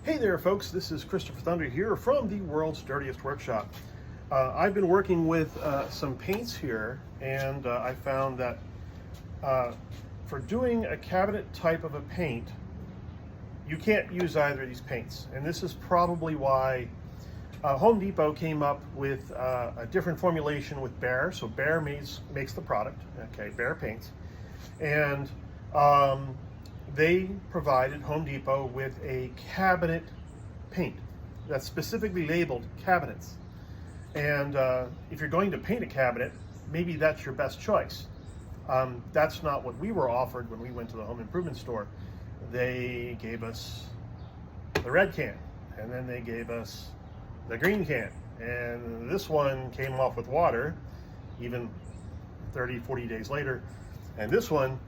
Hey there folks, this is Christopher Thunder here from the world's dirtiest workshop. I've been working with some paints here, and I found that for doing a cabinet type of a paint, you can't use either of these paints. And this is probably why Home Depot came up with a different formulation with Behr. So Behr makes the product, okay, Behr paints. And they provided Home Depot with a cabinet paint that's specifically labeled cabinets. And if you're going to paint a cabinet, maybe that's your best choice. That's not what we were offered when we went to the home improvement store. They gave us the red can, and then they gave us the green can. And this one came off with water, even 30, 40 days later. And this one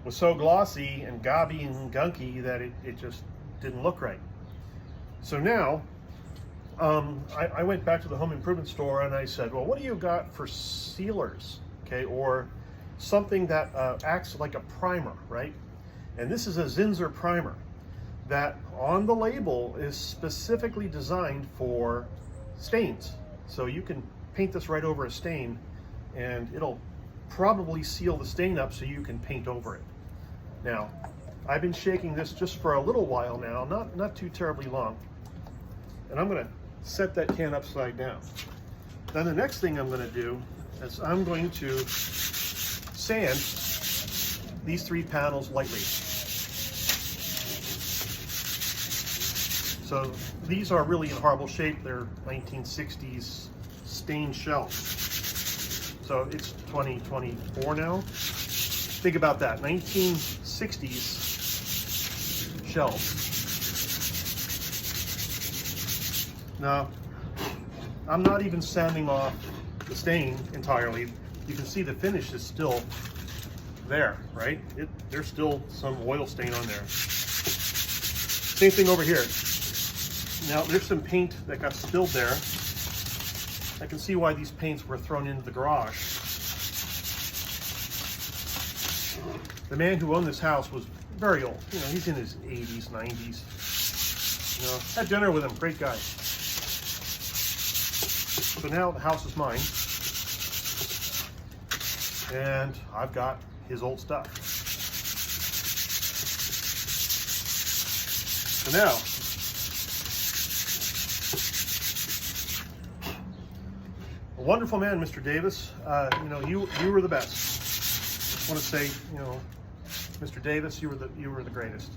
was so glossy and gobby and gunky that it just didn't look right. So now, I went back to the home improvement store and I said, well, what do you got for sealers, okay, or something that acts like a primer, right? And this is a Zinsser primer that on the label is specifically designed for stains. So you can paint this right over a stain and it'll probably seal the stain up so you can paint over it. Now, I've been shaking this just for a little while now, not too terribly long. And I'm gonna set that can upside down. Then the next thing I'm gonna do is I'm going to sand these three panels lightly. So these are really in horrible shape. They're 1960s stained shells. So it's 2024 now. Think about that, 1960s shells. Now, I'm not even sanding off the stain entirely. You can see the finish is still there, right? There's still some oil stain on there. Same thing over here. Now, there's some paint that got spilled there. I can see why these paints were thrown into the garage. The man who owned this house was very old. You know, he's in his 80s, 90s. You know, had dinner with him, great guy. So now the house is mine, and I've got his old stuff. So now, a wonderful man, Mr. Davis. You know, you were the best. I want to say, you know, Mr. Davis, you were the greatest.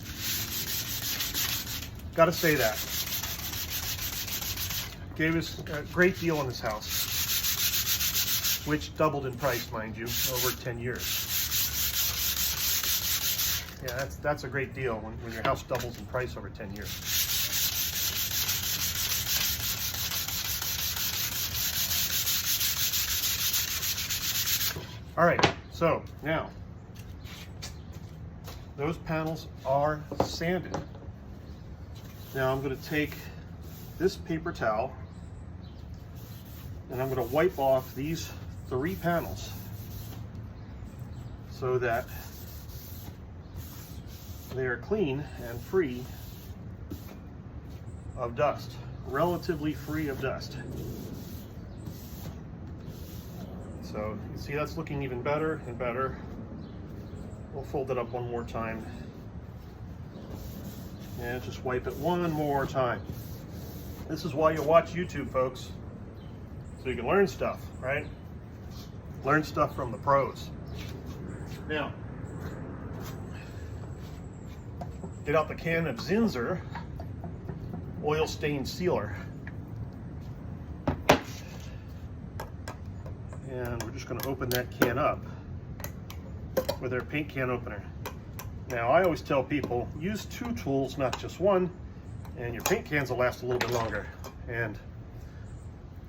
Got to say that. Gave us a great deal on this house, which doubled in price, mind you, over 10 years. Yeah, that's a great deal when your house doubles in price over 10 years. All right, so now those panels are sanded. Now I'm going to take this paper towel and I'm going to wipe off these three panels so that they are clean and free of dust, relatively free of dust. So you see that's looking even better and better. We'll fold it up one more time and just wipe it one more time. This is why you watch YouTube, folks, so you can learn stuff, right? Learn stuff from the pros. Now, get out the can of Zinsser oil stain sealer. And we're just going to open that can up with our paint can opener. Now, I always tell people, use two tools, not just one, and your paint cans will last a little bit longer. And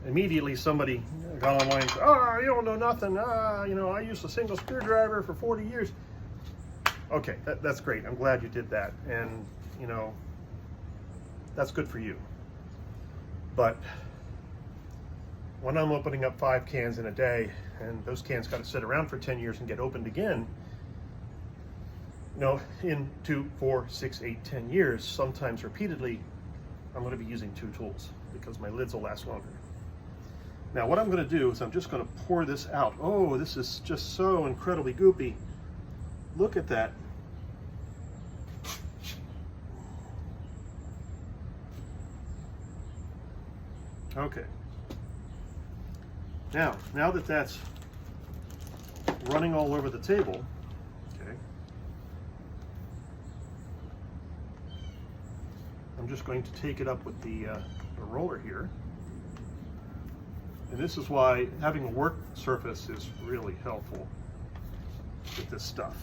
immediately somebody got online and said, oh, you don't know nothing. You know, I used a single screwdriver for 40 years. Okay, that's great. I'm glad you did that. And, you know, that's good for you. But when I'm opening up 5 cans in a day, and those cans got to sit around for 10 years and get opened again, you know, in 2, 4, 6, 8, 10 years, sometimes repeatedly, I'm going to be using 2 tools because my lids will last longer. Now what I'm going to do is I'm just going to pour this out. Oh, this is just so incredibly goopy. Look at that. Okay. Now that that's running all over the table, okay, I'm just going to take it up with the roller here. And this is why having a work surface is really helpful with this stuff.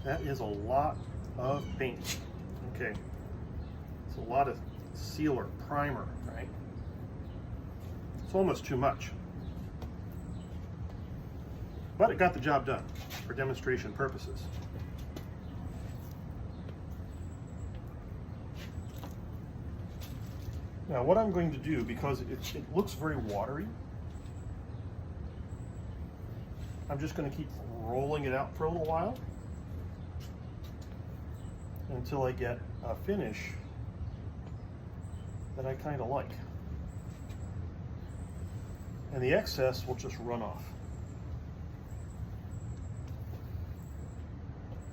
That is a lot of paint. Okay, it's a lot of sealer, primer, right? It's almost too much. But it got the job done for demonstration purposes. Now what I'm going to do, because it looks very watery, I'm just going to keep rolling it out for a little while until I get a finish that I kind of like. And the excess will just run off.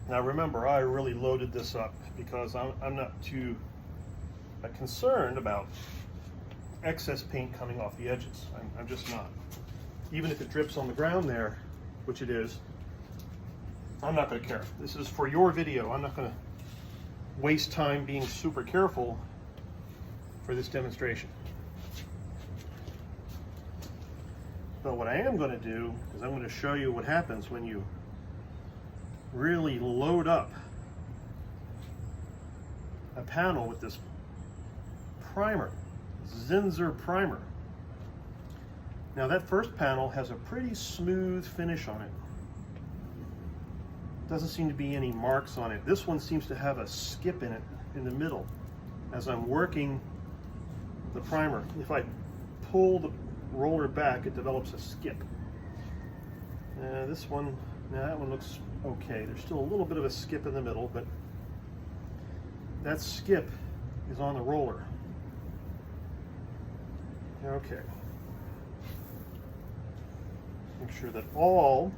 Now remember, I really loaded this up because I'm not too concerned about excess paint coming off the edges. I'm just not. Even if it drips on the ground there, which it is, I'm not going to care. This is for your video. I'm not going to waste time being super careful for this demonstration. But what I am going to do is I'm going to show you what happens when you really load up a panel with this primer, Zinsser primer. Now that first panel has a pretty smooth finish on it. Doesn't seem to be any marks on it. This one seems to have a skip in it in the middle. As I'm working the primer, if I pull the roller back, it develops a skip. This one, now that one looks okay. There's still a little bit of a skip in the middle, but that skip is on the roller. Okay. Make sure that all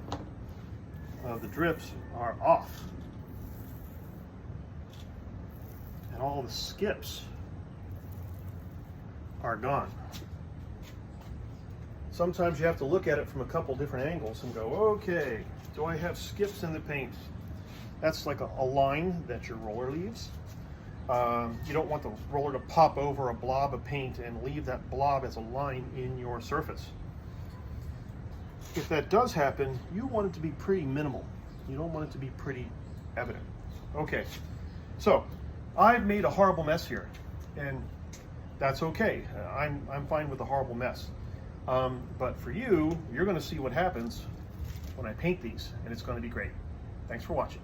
of the drips are off and all the skips are gone. Sometimes you have to look at it from a couple different angles and go, okay, do I have skips in the paint? That's like a line that your roller leaves. You don't want the roller to pop over a blob of paint and leave that blob as a line in your surface. If that does happen, you want it to be pretty minimal. You don't want it to be pretty evident. Okay, so I've made a horrible mess here, and that's okay. I'm fine with a horrible mess. But for you, you're going to see what happens when I paint these, and it's going to be great. Thanks for watching.